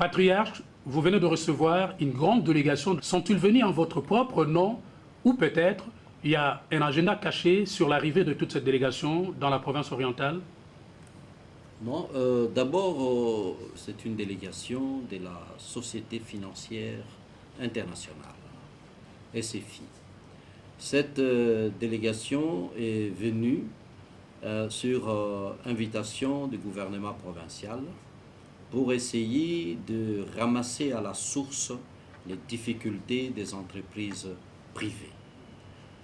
Patriarche, vous venez de recevoir une grande délégation. Sont-ils venus en votre propre nom ou peut-être il y a un agenda caché sur l'arrivée de toute cette délégation dans la province orientale? Non, d'abord, c'est une délégation de la Société financière internationale, SFI. Cette délégation est venue sur invitation du gouvernement provincial pour essayer de ramasser à la source les difficultés des entreprises privées.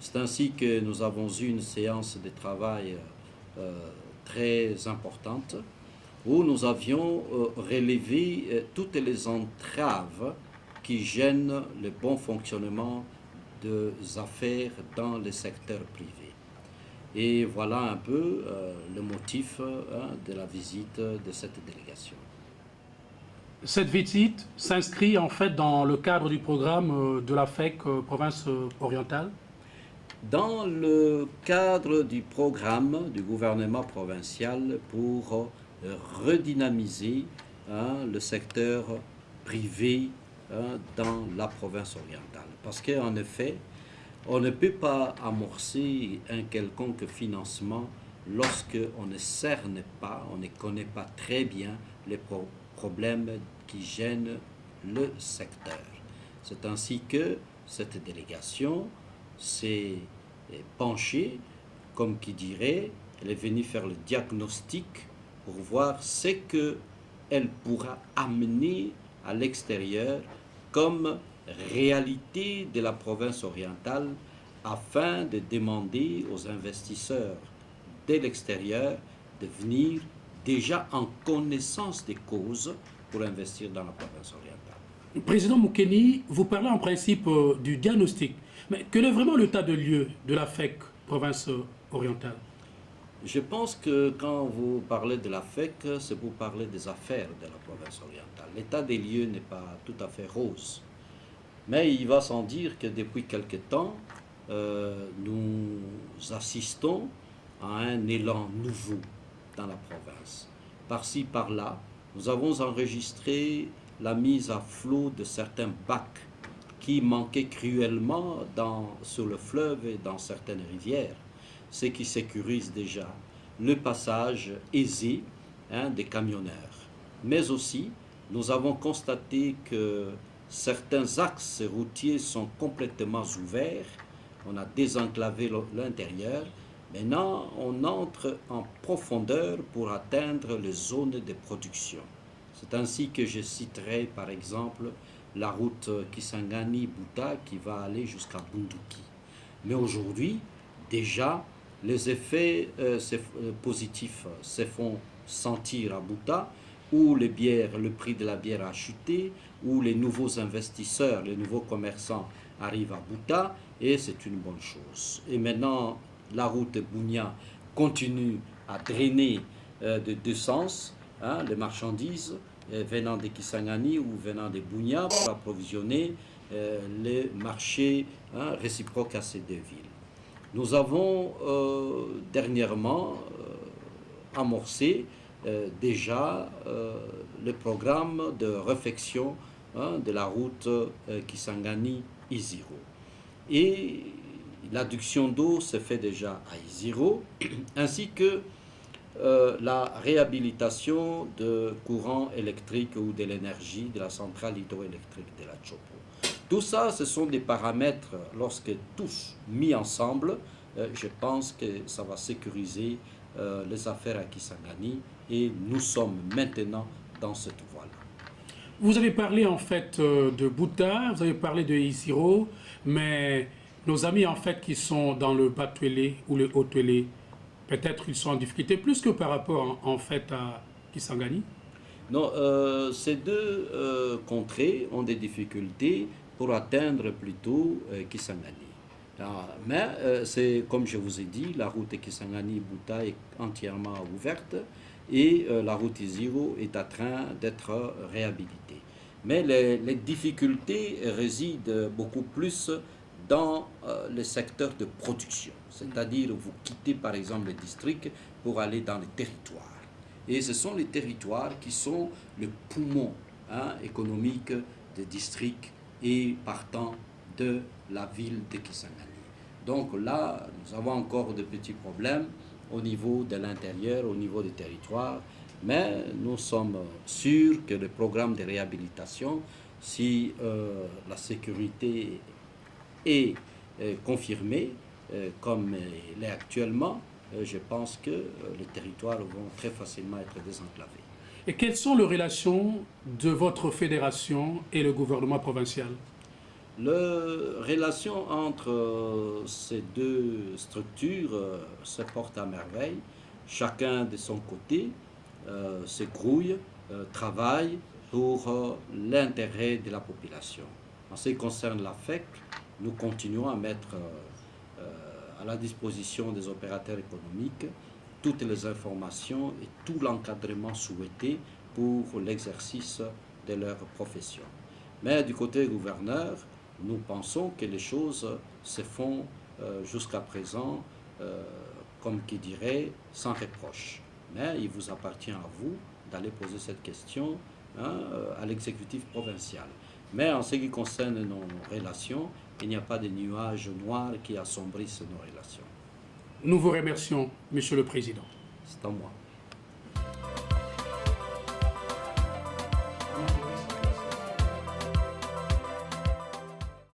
C'est ainsi que nous avons eu une séance de travail très importante où nous avions relevé toutes les entraves qui gênent le bon fonctionnement des affaires dans le secteur privé. Et voilà un peu le motif de la visite de cette délégation. Cette visite s'inscrit en fait dans le cadre du programme de la FEC province orientale. Dans le cadre du programme du gouvernement provincial pour redynamiser le secteur privé dans la province orientale. Parce qu'en effet, on ne peut pas amorcer un quelconque financement lorsque on ne cerne pas, on ne connaît pas très bien les problèmes qui gênent le secteur. C'est ainsi que cette délégation s'est penchée, comme qui dirait, elle est venue faire le diagnostic pour voir ce qu'elle pourra amener à l'extérieur comme réalité de la province orientale afin de demander aux investisseurs de l'extérieur de venir déjà en connaissance des causes pour investir dans la province orientale. Président Moukeni, vous parlez en principe du diagnostic. Mais quel est vraiment l'état de lieu de la FEC province orientale? Je pense que quand vous parlez de la FEC, c'est pour parler des affaires de la province orientale. L'état des lieux n'est pas tout à fait rose. Mais il va sans dire que depuis quelque temps, nous assistons à un élan nouveau dans la province. Par-ci, par-là, nous avons enregistré la mise à flot de certains bacs qui manquaient cruellement sur le fleuve et dans certaines rivières, ce qui sécurise déjà le passage aisé des camionneurs. Mais aussi, nous avons constaté que certains axes routiers sont complètement ouverts, on a désenclavé l'intérieur. Maintenant, on entre en profondeur pour atteindre les zones de production. C'est ainsi que je citerai par exemple la route Kisangani-Bouta qui va aller jusqu'à Bunduki. Mais aujourd'hui, déjà, les effets positifs se font sentir à Bouta, où le prix de la bière a chuté, où les nouveaux investisseurs, les nouveaux commerçants arrivent à Bouta, et c'est une bonne chose. Et maintenant, la route Bounia continue à drainer de deux sens les marchandises venant de Kisangani ou venant de Bounia pour approvisionner les marchés réciproques à ces deux villes. Nous avons dernièrement amorcé déjà le programme de réfection de la route Kisangani-Iziro. Et l'adduction d'eau se fait déjà à Iziro, ainsi que la réhabilitation de courant électrique ou de l'énergie de la centrale hydroélectrique de la Chopo. Tout ça, ce sont des paramètres, lorsque tous mis ensemble, je pense que ça va sécuriser les affaires à Kisangani et nous sommes maintenant dans cette voie-là. Vous avez parlé en fait de Bouta, vous avez parlé de Isiro, mais nos amis en fait qui sont dans le Bas-Twélé ou le Haut-Twélé, peut-être ils sont en difficulté plus que par rapport en fait à Kisangani? Non, ces deux contrées ont des difficultés pour atteindre plutôt Kisangani. Mais c'est comme je vous ai dit, la route Kisangani-Bouta est entièrement ouverte et la route Iziro est en train d'être réhabilitée. Mais les difficultés résident beaucoup plus dans le secteur de production. C'est-à-dire vous quittez par exemple les districts pour aller dans les territoires. Et ce sont les territoires qui sont le poumon économique des districts et partant de la ville de Kisangani. Donc là, nous avons encore de petits problèmes au niveau de l'intérieur, au niveau des territoires, mais nous sommes sûrs que le programme de réhabilitation, si la sécurité est confirmée comme elle est actuellement, je pense que les territoires vont très facilement être désenclavés. Et quelles sont les relations de votre fédération et le gouvernement provincial? La relation entre ces deux structures se porte à merveille. Chacun de son côté se grouille, travaille pour l'intérêt de la population. En ce qui concerne la FEC, nous continuons à mettre à la disposition des opérateurs économiques toutes les informations et tout l'encadrement souhaité pour l'exercice de leur profession. Mais du côté gouverneur, nous pensons que les choses se font jusqu'à présent, comme qui dirait, sans reproche. Mais il vous appartient à vous d'aller poser cette question à l'exécutif provincial. Mais en ce qui concerne nos relations, il n'y a pas de nuages noirs qui assombrissent nos relations. Nous vous remercions, Monsieur le Président. C'est à moi.